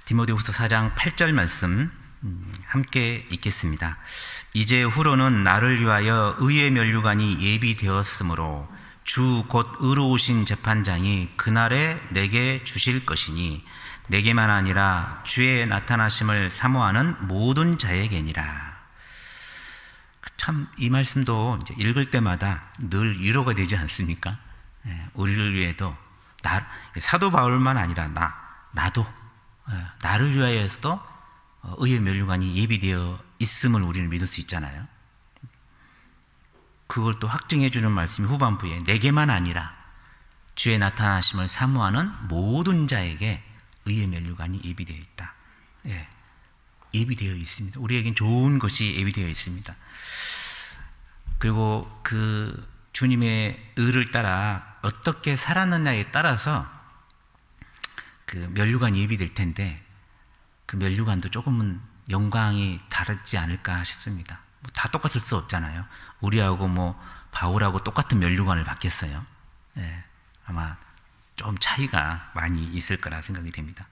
디모데후서 4장 8절 말씀 함께 읽겠습니다. 이제 후로는 나를 위하여 의의 면류관이 예비되었으므로 주 곧 의로우신 재판장이 그날에 내게 주실 것이니 내게만 아니라 주의 나타나심을 사모하는 모든 자에게니라. 참 이 말씀도 이제 읽을 때마다 늘 위로가 되지 않습니까? 우리를 위해도 사도 바울만 아니라 나도 나를 위하여서도 의의 면류관이 예비되어 있음을 우리는 믿을 수 있잖아요. 그걸 또 확증해 주는 말씀이 후반부에 내게만 아니라 주의 나타나심을 사모하는 모든 자에게 의의 면류관이 예비되어 있다. 예비되어 있습니다. 우리에겐 좋은 것이 예비되어 있습니다. 그리고 그 주님의 의를 따라 어떻게 살았느냐에 따라서 그 면류관이 예비될 텐데 그 면류관도 조금은 영광이 다르지 않을까 싶습니다. 다 똑같을 수 없잖아요. 우리하고 바울하고 똑같은 면류관을 받겠어요. 아마 좀 차이가 많이 있을 거라 생각이 됩니다.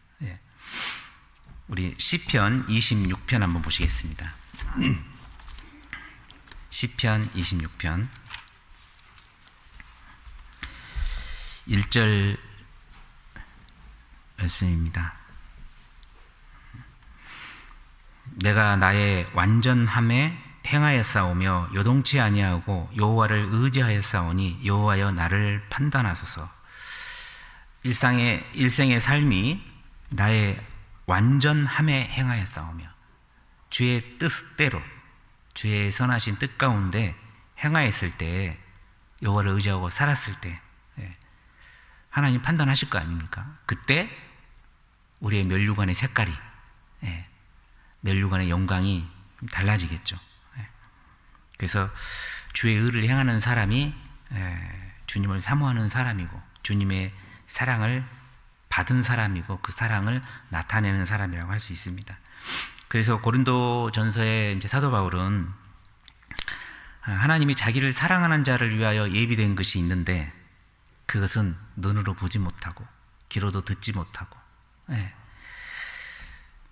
우리 시편 26편 한번 보시겠습니다. 시편 26편 1절 말씀입니다. 내가 나의 완전함에 행하였사오며 요동치 아니하고 여호와를 의지하였사오니 여호와여 나를 판단하소서. 일생의 삶이 나의 완전함에 행하였사오며 주의 뜻대로 주의 선하신 뜻 가운데 행하였을 때 여호와를 의지하고 살았을 때 하나님 판단하실 거 아닙니까? 그때 우리의 면류관의 색깔이 면류관의 영광이 달라지겠죠. 그래서 주의 의를 행하는 사람이 주님을 사모하는 사람이고 주님의 사랑을 받은 사람이고 그 사랑을 나타내는 사람이라고 할 수 있습니다. 그래서 고린도전서에 이제 사도 바울은 하나님이 자기를 사랑하는 자를 위하여 예비된 것이 있는데 그것은 눈으로 보지 못하고 귀로도 듣지 못하고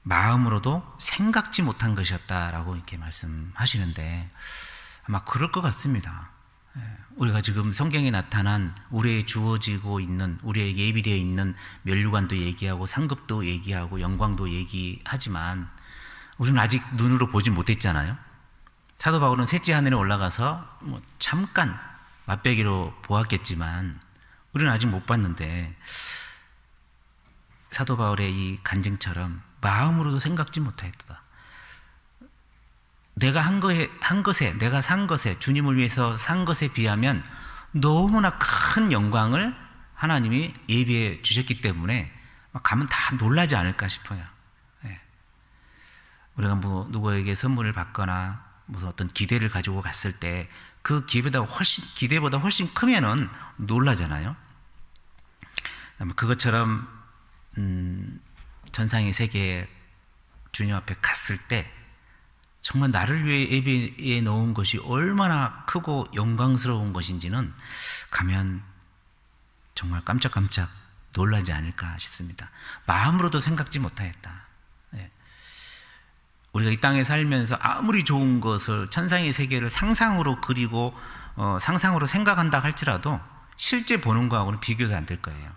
마음으로도 생각지 못한 것이었다라고 이렇게 말씀하시는데 아마 그럴 것 같습니다. 우리가 지금 성경에 나타난 우리에게 주어지고 있는 우리에게 예비되어 있는 면류관도 얘기하고 상급도 얘기하고 영광도 얘기하지만 우리는 아직 눈으로 보지 못했잖아요. 사도 바울은 셋째 하늘에 올라가서 잠깐 맛배기로 보았겠지만 우리는 아직 못 봤는데 사도 바울의 이 간증처럼 마음으로도 생각지 못하였다. 내가 한 것에 내가 산 것에 주님을 위해서 산 것에 비하면 너무나 큰 영광을 하나님이 예비해 주셨기 때문에 가면 다 놀라지 않을까 싶어요. 우리가 누구에게 선물을 받거나 무슨 어떤 기대를 가지고 갔을 때 그 기대보다 훨씬 크면은 놀라잖아요. 그것처럼 전상의 세계에 주님 앞에 갔을 때 정말 나를 위해 예비해 놓은 것이 얼마나 크고 영광스러운 것인지는 가면 정말 깜짝깜짝 놀라지 않을까 싶습니다. 마음으로도 생각지 못하였다. 우리가 이 땅에 살면서 아무리 좋은 것을 천상의 세계를 상상으로 그리고 상상으로 생각한다 할지라도 실제 보는 거하고는 비교가 안 될 거예요.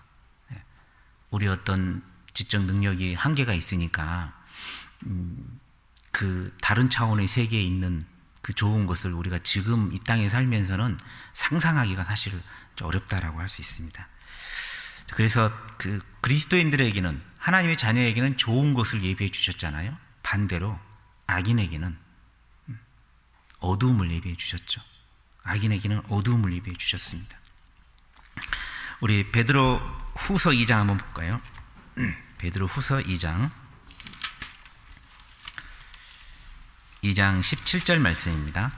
우리 어떤 지적 능력이 한계가 있으니까 그 다른 차원의 세계에 있는 그 좋은 것을 우리가 지금 이 땅에 살면서는 상상하기가 사실 좀 어렵다라고 할 수 있습니다. 그래서 그 그리스도인들에게는 하나님의 자녀에게는 좋은 것을 예비해 주셨잖아요. 반대로 악인에게는 어두움을 예비해 주셨죠. 악인에게는 어두움을 예비해 주셨습니다. 우리 베드로 후서 2장 한번 볼까요? 베드로 후서 2장 17절 말씀입니다.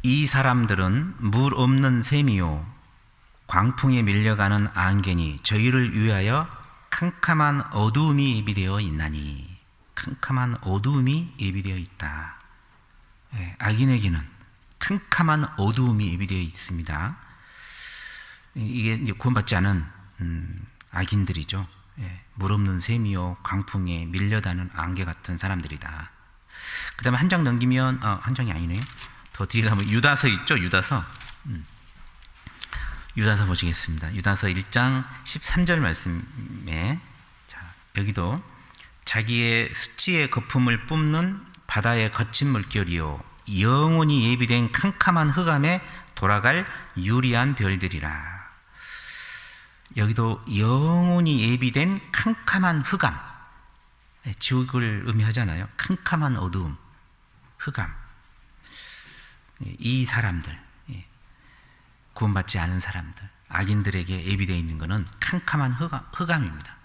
이 사람들은 물 없는 샘이요 광풍에 밀려가는 안개니 저희를 위하여 캄캄한 어두움이 예비되어 있나니. 캄캄한 어두움이 예비되어 있다. 악인에게는 캄캄한 어두움이 예비되어 있습니다. 이게 이제 구원받지 않은 악인들이죠. 물 없는 샘이요 광풍에 밀려다는 안개 같은 사람들이다. 그 다음에 한 장 넘기면 한 장이 아니네요. 더 뒤에 가면 유다서 있죠. 유다서 보시겠습니다. 유다서 1장 13절 말씀에 여기도 자기의 수치의 거품을 뿜는 바다의 거친 물결이요 영원히 예비된 캄캄한 흑암에 돌아갈 유리한 별들이라. 여기도 영원히 예비된 캄캄한 흑암, 지옥을 의미하잖아요. 캄캄한 어두움, 흑암. 이 사람들, 구원받지 않은 사람들, 악인들에게 예비되어 있는 것은 캄캄한 흑암입니다.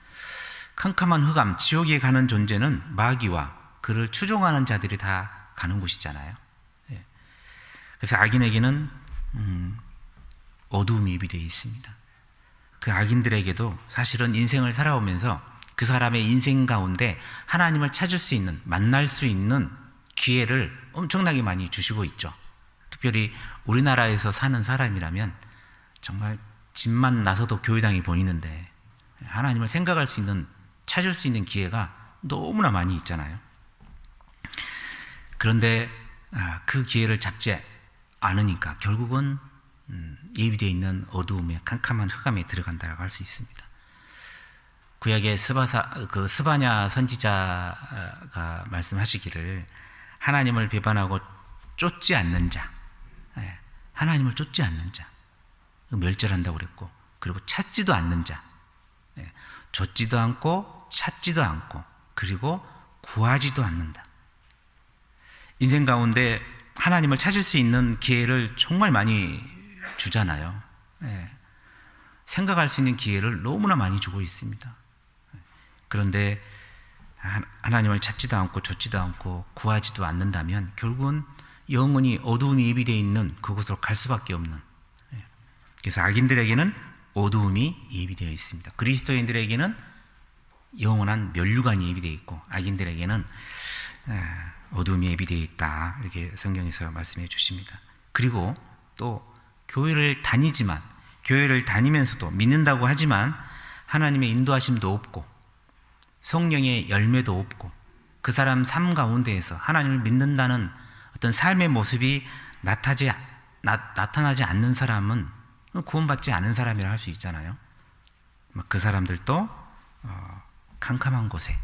캄캄한 흑암, 지옥에 가는 존재는 마귀와 그를 추종하는 자들이 다 가는 곳이잖아요. 그래서 악인에게는 어두움이 예비되어 있습니다. 그 악인들에게도 사실은 인생을 살아오면서 그 사람의 인생 가운데 하나님을 찾을 수 있는, 만날 수 있는 기회를 엄청나게 많이 주시고 있죠. 특별히 우리나라에서 사는 사람이라면 정말 집만 나서도 교회당이 보이는데 하나님을 생각할 수 있는, 찾을 수 있는 기회가 너무나 많이 있잖아요. 그런데 그 기회를 잡지 않으니까 결국은 예비되어 있는 어두움에 캄캄한 흑암에 들어간다고 할 수 있습니다. 구약의 스바냐 선지자가 말씀하시기를 하나님을 배반하고 쫓지 않는 자, 하나님을 쫓지 않는 자, 멸절한다고 그랬고, 그리고 찾지도 않는 자, 쫓지도 않고 찾지도 않고 그리고 구하지도 않는다. 인생 가운데 하나님을 찾을 수 있는 기회를 정말 많이 주잖아요. 생각할 수 있는 기회를 너무나 많이 주고 있습니다. 그런데 하나님을 찾지도 않고 쫓지도 않고 구하지도 않는다면 결국은 영원히 어두움이 예비되어 있는 그곳으로 갈 수밖에 없는, 그래서 악인들에게는 어두움이 예비되어 있습니다. 그리스도인들에게는 영원한 면류관이 예비되어 있고 악인들에게는 어두움이 예비되어 있다, 이렇게 성경에서 말씀해 주십니다. 그리고 또 교회를 다니면서도 믿는다고 하지만 하나님의 인도하심도 없고 성령의 열매도 없고 그 사람 삶 가운데에서 하나님을 믿는다는 어떤 삶의 모습이 나타나지 않는 사람은 구원받지 않은 사람이라 할 수 있잖아요. 그 사람들도 캄캄한 곳에,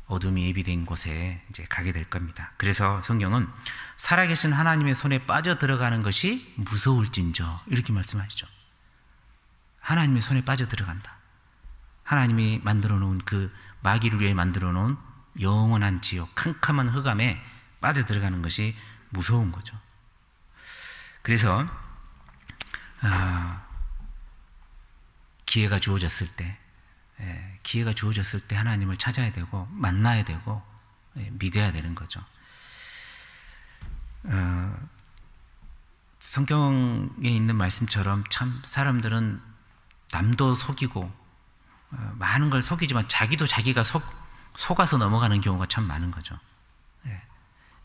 어둠이 예비된 곳에 이제 가게 될 겁니다. 그래서 성경은 살아계신 하나님의 손에 빠져 들어가는 것이 무서울진저, 이렇게 말씀하시죠. 하나님의 손에 빠져 들어간다. 하나님이 만들어 놓은, 그 마귀를 위해 만들어 놓은 영원한 지옥, 캄캄한 흑암에 빠져 들어가는 것이 무서운 거죠. 그래서 기회가 주어졌을 때 하나님을 찾아야 되고 만나야 되고 믿어야 되는 거죠. 성경에 있는 말씀처럼 참 사람들은 남도 속이고 많은 걸 속이지만 자기도 자기가 속아서 넘어가는 경우가 참 많은 거죠.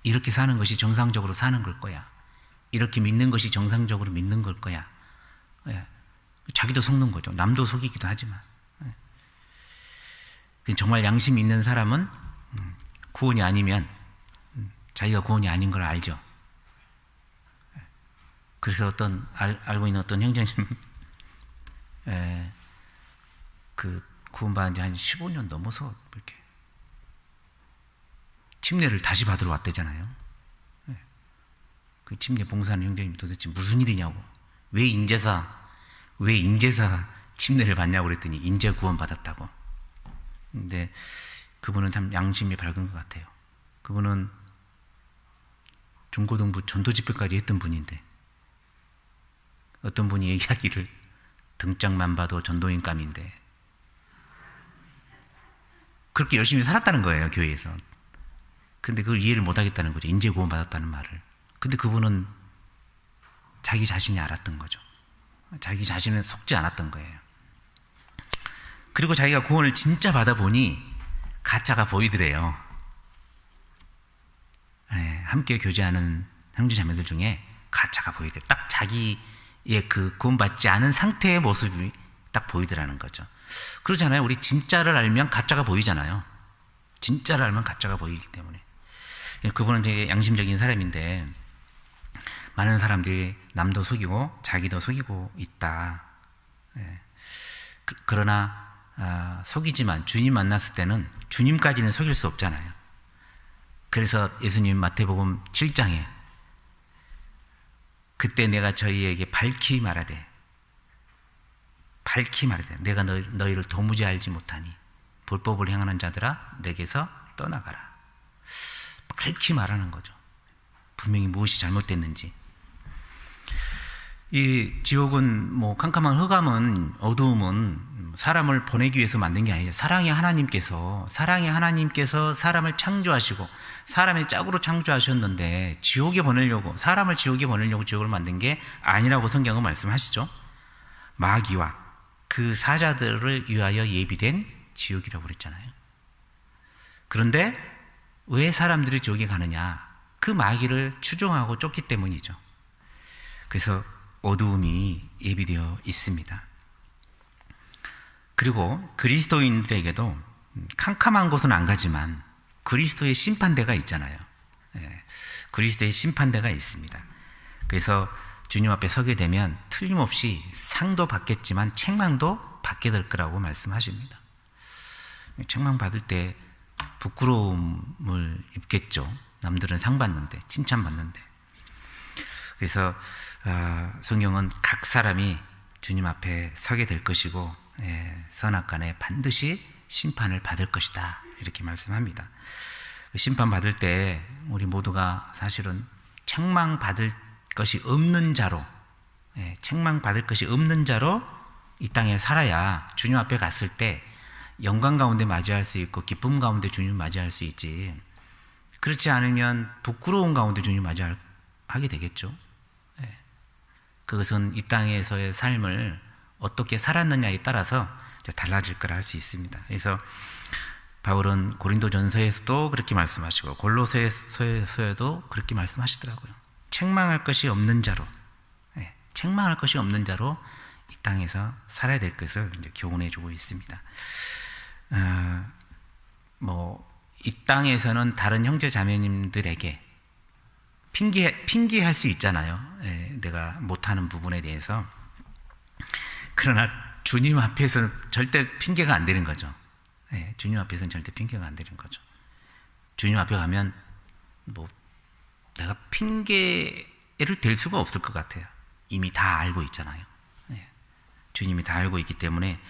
이렇게 사는 것이 정상적으로 사는 걸 거야, 이렇게 믿는 것이 정상적으로 믿는 걸 거야. 자기도 속는 거죠. 남도 속이기도 하지만. 정말 양심이 있는 사람은 구원이 아니면 자기가 구원이 아닌 걸 알죠. 그래서 알고 있는 어떤 형제님, 그 구원받은 지 한 15년 넘어서 이렇게 침례를 다시 받으러 왔대잖아요. 그 침례 봉사하는 형제님이 도대체 무슨 일이냐고, 왜 인제사 침례를 받냐고 그랬더니 인제 구원 받았다고. 근데 그분은 참 양심이 밝은 것 같아요. 그분은 중고등부 전도집회까지 했던 분인데 어떤 분이 얘기하기를 등짝만 봐도 전도인감인데 그렇게 열심히 살았다는 거예요, 교회에서. 근데 그걸 이해를 못하겠다는 거죠, 인재 구원 받았다는 말을. 근데 그분은 자기 자신이 알았던 거죠. 자기 자신은 속지 않았던 거예요. 그리고 자기가 구원을 진짜 받아보니 가짜가 보이더래요. 함께 교제하는 형제 자매들 중에 가짜가 보이더래요. 딱 자기의 그 구원받지 않은 상태의 모습이 딱 보이더라는 거죠. 그러잖아요. 우리 진짜를 알면 가짜가 보이잖아요. 진짜를 알면 가짜가 보이기 때문에. 그분은 되게 양심적인 사람인데 많은 사람들이 남도 속이고 자기도 속이고 있다. 그러나 속이지만 주님 만났을 때는 주님까지는 속일 수 없잖아요. 그래서 예수님 마태복음 7장에 그때 내가 저희에게 밝히 말하되 내가 너희를 도무지 알지 못하니 불법을 행하는 자들아 내게서 떠나가라. 밝히 말하는 거죠. 분명히 무엇이 잘못됐는지. 이 지옥은 뭐 캄캄한 흑암은 어두움은 사람을 보내기 위해서 만든 게 아니죠. 사랑의 하나님께서 사람을 창조하시고 사람의 짝으로 창조하셨는데 사람을 지옥에 보내려고 지옥을 만든 게 아니라고 성경은 말씀하시죠. 마귀와 그 사자들을 위하여 예비된 지옥이라고 그랬잖아요. 그런데 왜 사람들이 지옥에 가느냐? 그 마귀를 추종하고 쫓기 때문이죠. 그래서 어두움이 예비되어 있습니다. 그리고 그리스도인들에게도 캄캄한 곳은 안 가지만 그리스도의 심판대가 있잖아요. 그리스도의 심판대가 있습니다. 그래서 주님 앞에 서게 되면 틀림없이 상도 받겠지만 책망도 받게 될 거라고 말씀하십니다. 책망 받을 때 부끄러움을 입겠죠. 남들은 상 받는데, 칭찬 받는데. 그래서 성경은 각 사람이 주님 앞에 서게 될 것이고 선악간에 반드시 심판을 받을 것이다, 이렇게 말씀합니다. 심판 받을 때 우리 모두가 사실은 책망받을 것이 없는 자로 이 땅에 살아야 주님 앞에 갔을 때 영광 가운데 맞이할 수 있고 기쁨 가운데 주님 맞이할 수 있지, 그렇지 않으면 부끄러운 가운데 주님 맞이하게 되겠죠. 그것은 이 땅에서의 삶을 어떻게 살았느냐에 따라서 달라질 거라 할 수 있습니다. 그래서 바울은 고린도전서에서도 그렇게 말씀하시고 골로새서에도 그렇게 말씀하시더라고요. 책망할 것이 없는 자로 이 땅에서 살아야 될 것을 이제 교훈해 주고 있습니다. 이 땅에서는 다른 형제 자매님들에게 핑계할 수 있잖아요. 내가 못하는 부분에 대해서. 그러나 주님 앞에서는 절대 핑계가 안 되는 거죠. 주님 앞에서는 절대 핑계가 안 되는 거죠. 주님 앞에 가면 내가 핑계를 댈 수가 없을 것 같아요. 이미 다 알고 있잖아요. 주님이 다 알고 있기 때문에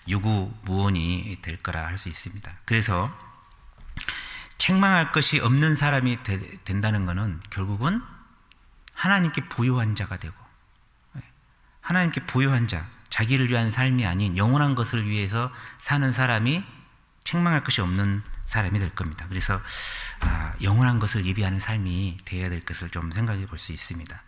유구무원이 될 거라 할 수 있습니다. 그래서 책망할 것이 없는 사람이 된다는 것은 결국은 하나님께 부요한 자가 되고, 하나님께 부요한 자, 자기를 위한 삶이 아닌 영원한 것을 위해서 사는 사람이 책망할 것이 없는 사람이 될 겁니다. 그래서 영원한 것을 예비하는 삶이 되어야 될 것을 좀 생각해 볼 수 있습니다.